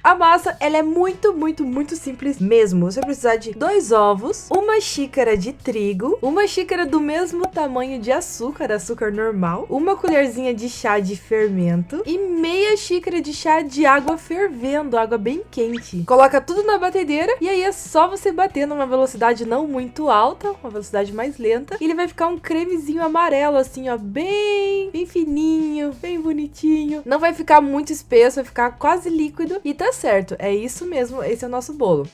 A massa, ela é muito, muito, muito simples mesmo. Você vai precisar de 2 ovos, 1 xícara de trigo, 1 xícara do mesmo tamanho de açúcar normal, 1 colherzinha de chá de fermento e meia xícara de chá de água fervendo, água bem quente. Coloca tudo na batedeira e aí é só você bater numa velocidade não muito alta, uma velocidade mais lenta, e ele vai ficar um cremezinho amarelo assim, ó, bem fininho, bem bonitinho. Não vai ficar muito espesso, vai ficar quase líquido e tá certo, é isso mesmo, esse é o nosso bolo.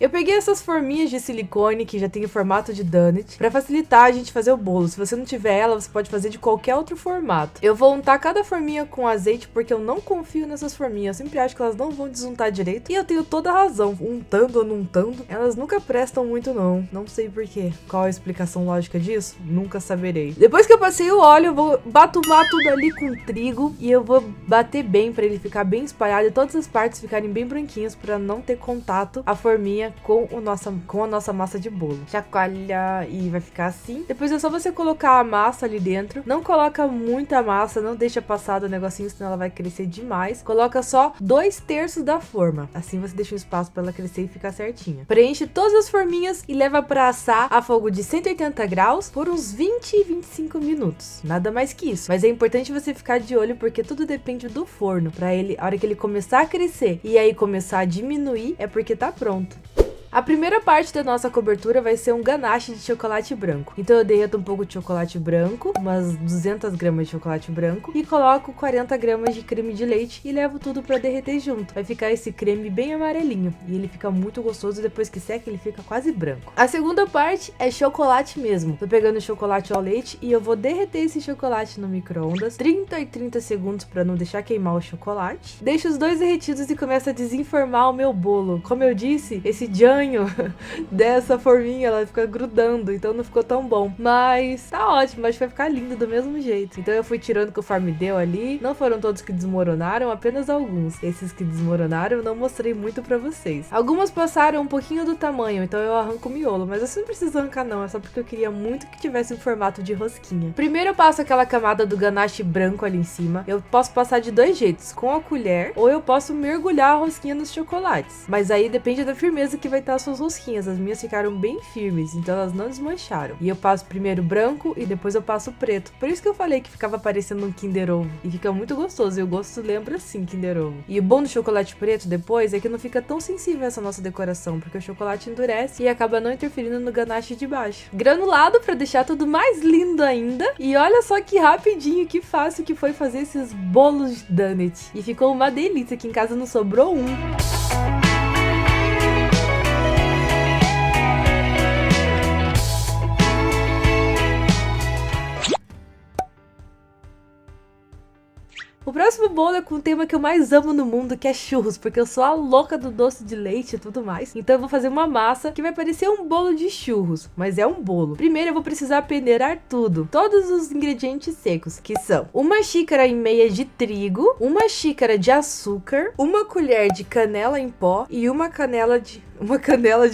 Eu peguei essas forminhas de silicone que já tem o formato de donut pra facilitar a gente fazer o bolo. Se você não tiver ela, você pode fazer de qualquer outro formato. Eu vou untar cada forminha com azeite porque eu não confio nessas forminhas. Eu sempre acho que elas não vão desuntar direito. E eu tenho toda a razão. Untando ou não untando, elas nunca prestam muito não. Não sei porquê. Qual a explicação lógica disso? Nunca saberei. Depois que eu passei o óleo, eu vou batumar tudo ali com trigo. E eu vou bater bem pra ele ficar bem espalhado e todas as partes ficarem bem branquinhas pra não ter contato a forminha com a nossa massa de bolo. Chacoalha e vai ficar assim. Depois é só você colocar a massa ali dentro. Não coloca muita massa, não deixa passar do negocinho, senão ela vai crescer demais. Coloca só 2/3 da forma. Assim você deixa um espaço para ela crescer e ficar certinha. Preenche todas as forminhas e leva para assar a fogo de 180 graus por uns 20 25 minutos. Nada mais que isso. Mas é importante você ficar de olho porque tudo depende do forno. Para ele, a hora que ele começar a crescer e aí começar a diminuir, é porque tá pronto. A primeira parte da nossa cobertura vai ser um ganache de chocolate branco. Então eu derreto um pouco de chocolate branco, umas 200 gramas de chocolate branco, e coloco 40 gramas de creme de leite e levo tudo pra derreter junto. Vai ficar esse creme bem amarelinho e ele fica muito gostoso, depois que seca ele fica quase branco. A segunda parte é chocolate mesmo. Tô pegando o chocolate ao leite e eu vou derreter esse chocolate no micro-ondas 30 e 30 segundos pra não deixar queimar o chocolate. Deixo os dois derretidos e começo a desenformar o meu bolo. Como eu disse, esse jam dessa forminha, ela fica grudando, então não ficou tão bom, mas tá ótimo, acho que vai ficar lindo do mesmo jeito. Então eu fui tirando conforme deu ali, não foram todos que desmoronaram, apenas alguns. Esses que desmoronaram eu não mostrei muito pra vocês. Algumas passaram um pouquinho do tamanho, então eu arranco o miolo, mas você não precisa arrancar não, é só porque eu queria muito que tivesse um formato de rosquinha. Primeiro eu passo aquela camada do ganache branco ali em cima. Eu posso passar de 2 jeitos, com a colher, ou eu posso mergulhar a rosquinha nos chocolates, mas aí depende da firmeza que vai estar as suas rosquinhas. As minhas ficaram bem firmes, então elas não desmancharam. E eu passo primeiro branco e depois eu passo preto. Por isso que eu falei que ficava parecendo um Kinder Ovo. E fica muito gostoso, e o gosto lembra sim Kinder Ovo. E o bom do chocolate preto depois é que não fica tão sensível essa nossa decoração, porque o chocolate endurece e acaba não interferindo no ganache de baixo. Granulado pra deixar tudo mais lindo ainda. E olha só que rapidinho, que fácil que foi fazer esses bolos de donut. E ficou uma delícia, aqui em casa não sobrou um. O próximo bolo é com o tema que eu mais amo no mundo, que é churros, porque eu sou a louca do doce de leite e tudo mais. Então eu vou fazer uma massa que vai parecer um bolo de churros, mas é um bolo. Primeiro eu vou precisar peneirar tudo, todos os ingredientes secos, que são 1,5 xícaras de trigo, 1 xícara de açúcar, 1 colher de canela em pó e uma canela de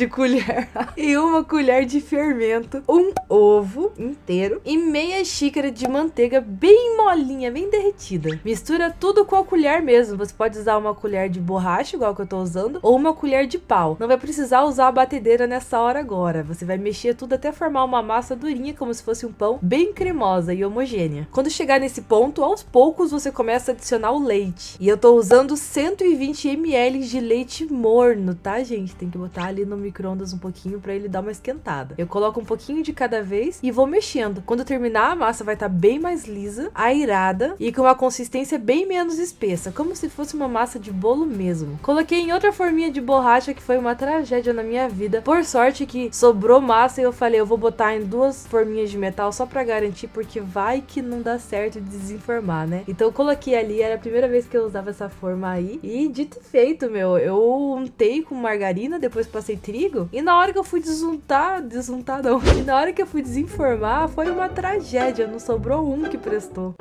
colher e 1 colher de fermento, um ovo inteiro e meia xícara de manteiga bem molinha, bem derretida. Mistura tudo com a colher mesmo. Você pode usar uma colher de borracha, igual que eu tô usando, ou uma colher de pau. Não vai precisar usar a batedeira nessa hora agora. Você vai mexer tudo até formar uma massa durinha, como se fosse um pão, bem cremosa e homogênea. Quando chegar nesse ponto, aos poucos você começa a adicionar o leite. E eu tô usando 120 ml de leite morno, tá, gente? Tem que botar ali no micro-ondas um pouquinho pra ele dar uma esquentada. Eu coloco um pouquinho de cada vez e vou mexendo. Quando terminar, a massa vai estar bem mais lisa, airada e com uma consistência bem menos espessa, como se fosse uma massa de bolo mesmo. Coloquei em outra forminha de borracha, que foi uma tragédia na minha vida. Por sorte que sobrou massa e eu falei, eu vou botar em 2 forminhas de metal só pra garantir, porque vai que não dá certo de desenformar, né? Então eu coloquei ali, era a primeira vez que eu usava essa forma aí e dito e feito, meu, eu untei com margarina, depois passei trigo e na hora que eu fui desuntar não, e na hora que eu fui desenformar foi uma tragédia, não sobrou um que prestou.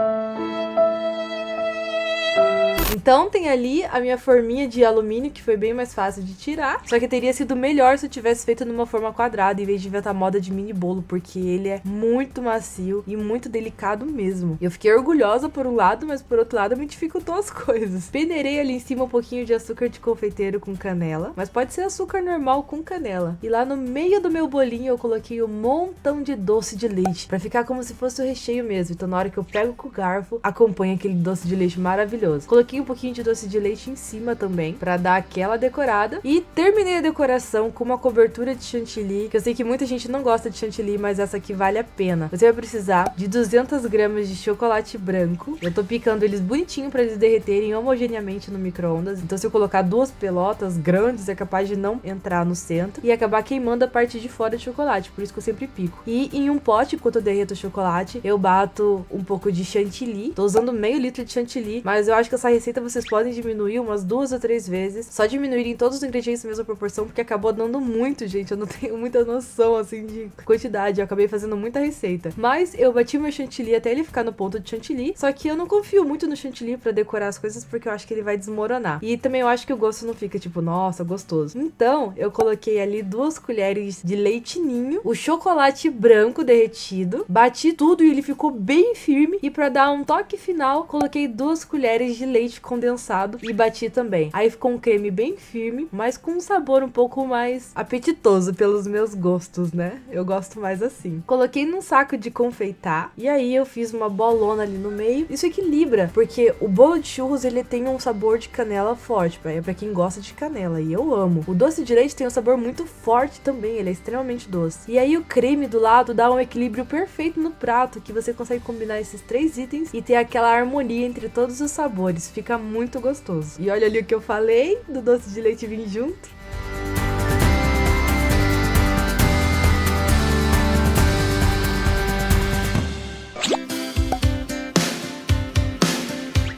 Então tem ali a minha forminha de alumínio, que foi bem mais fácil de tirar. Só que teria sido melhor se eu tivesse feito numa forma quadrada, em vez de inventar moda de mini bolo, porque ele é muito macio e muito delicado mesmo. Eu fiquei orgulhosa por um lado, mas por outro lado me dificultou as coisas. Peneirei ali em cima um pouquinho de açúcar de confeiteiro com canela, mas pode ser açúcar normal com canela. E lá no meio do meu bolinho eu coloquei um montão de doce de leite, pra ficar como se fosse o recheio mesmo. Então na hora que eu pego com o garfo, acompanha aquele doce de leite maravilhoso. Coloquei um pouquinho de doce de leite em cima também, pra dar aquela decorada. E terminei a decoração com uma cobertura de chantilly, que eu sei que muita gente não gosta de chantilly, mas essa aqui vale a pena. Você vai precisar de 200 gramas de chocolate branco. Eu tô picando eles bonitinho pra eles derreterem homogeneamente no micro-ondas. Então se eu colocar duas pelotas grandes, é capaz de não entrar no centro e acabar queimando a parte de fora de chocolate. Por isso que eu sempre pico. E em um pote, enquanto eu derreto o chocolate, eu bato um pouco de chantilly. Tô usando meio litro de chantilly, mas eu acho que essa receita vocês podem diminuir umas 2 ou 3 vezes. Só diminuírem todos os ingredientes na mesma proporção, porque acabou dando muito, gente. Eu não tenho muita noção, assim, de quantidade. Eu acabei fazendo muita receita. Mas eu bati meu chantilly até ele ficar no ponto de chantilly. Só que eu não confio muito no chantilly pra decorar as coisas, porque eu acho que ele vai desmoronar. E também eu acho que o gosto não fica, tipo, nossa, gostoso. Então, eu coloquei ali 2 colheres de leite ninho, o chocolate branco derretido, bati tudo e ele ficou bem firme. E pra dar um toque final, coloquei 2 colheres de leite condensado e bati também. Aí ficou um creme bem firme, mas com um sabor um pouco mais apetitoso pelos meus gostos, né? Eu gosto mais assim. Coloquei num saco de confeitar e aí eu fiz uma bolona ali no meio. Isso equilibra, porque o bolo de churros ele tem um sabor de canela forte, é pra quem gosta de canela, e eu amo. O doce de leite tem um sabor muito forte também, ele é extremamente doce. E aí o creme do lado dá um equilíbrio perfeito no prato, que você consegue combinar esses 3 itens e ter aquela harmonia entre todos os sabores. Fica muito gostoso. E olha ali o que eu falei do doce de leite vir junto.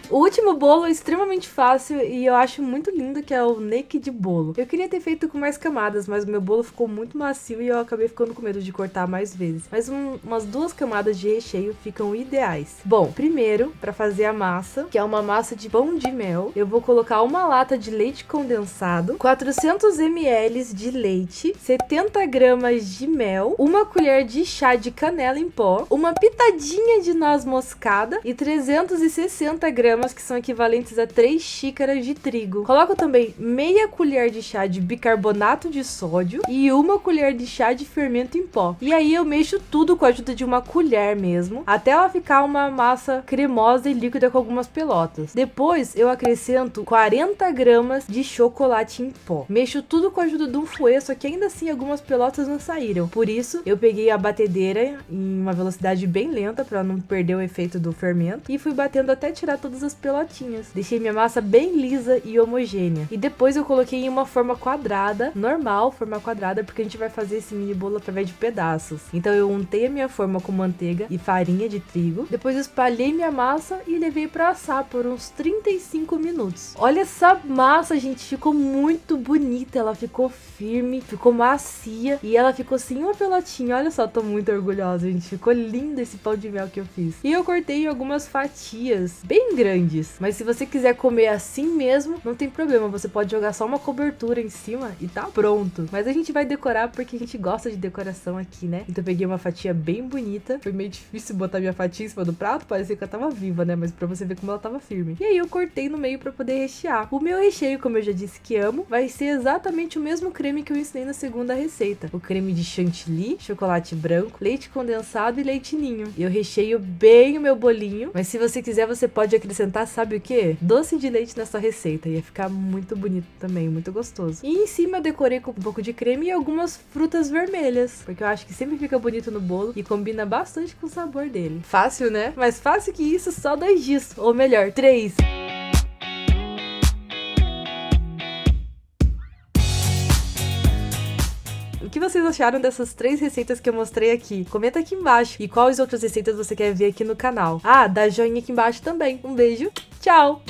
O último bolo é extremamente fácil e eu acho muito lindo, que é o naked bolo. Eu queria ter feito com mais camadas, mas o meu bolo ficou muito macio e eu acabei ficando com medo de cortar mais vezes. Mas umas 2 camadas de recheio ficam ideais. Bom, primeiro, para fazer a massa, que é uma massa de pão de mel, eu vou colocar uma lata de leite condensado, 400 ml de leite, 70 gramas de mel, uma colher de chá de canela em pó, uma pitadinha de noz moscada e 360 gramas, que são equivalentes a 3 xícaras de trigo. Coloco também meia colher de chá de bicarbonato de sódio e uma colher de chá de fermento em pó. E aí eu mexo tudo com a ajuda de uma colher mesmo, até ela ficar uma massa cremosa e líquida com algumas pelotas. Depois eu acrescento 40 gramas de chocolate em pó. Mexo tudo com a ajuda de um fouet, só que ainda assim algumas pelotas não saíram. Por isso eu peguei a batedeira em uma velocidade bem lenta para não perder o efeito do fermento e fui batendo até tirar todas as pelotinhas. Deixei minha massa bem lisa e homogênea. E depois eu coloquei em uma forma quadrada, normal, forma quadrada, porque a gente vai fazer esse mini bolo através de pedaços. Então eu untei a minha forma com manteiga e farinha de trigo. Depois eu espalhei minha massa e levei para assar por uns 35 minutos. Olha essa massa, gente, ficou muito bonita. Ela ficou firme, ficou macia e ela ficou sem uma pelotinha. Olha só, tô muito orgulhosa, gente. Ficou lindo esse pão de mel que eu fiz. E eu cortei em algumas fatias bem grandes. Mas se você quiser comer assim mesmo, não tem problema. Você pode jogar só uma cobertura em cima e tá pronto. Mas a gente vai decorar porque a gente gosta de decoração aqui, né? Então eu peguei uma fatia bem bonita. Foi meio difícil botar minha fatia em cima do prato. Parecia que eu tava viva, né? Mas pra você ver como ela tava firme. E aí eu cortei no meio pra poder rechear. O meu recheio, como eu já disse que amo, vai ser exatamente o mesmo creme que eu ensinei na segunda receita. O creme de chantilly, chocolate branco, leite condensado e leite ninho. E eu recheio bem o meu bolinho. Mas se você quiser, você pode acrescentar, sabe o que? Doce de leite nessa receita. Ia ficar muito bonito também, muito gostoso. E em cima eu decorei com um pouco de creme e algumas frutas vermelhas, porque eu acho que sempre fica bonito no bolo e combina bastante com o sabor dele. Fácil, né? Mais fácil que isso, só 2 dias. Ou melhor, 3. O que vocês acharam dessas 3 receitas que eu mostrei aqui? Comenta aqui embaixo. E quais outras receitas você quer ver aqui no canal. Ah, dá joinha aqui embaixo também. Um beijo. Tchau!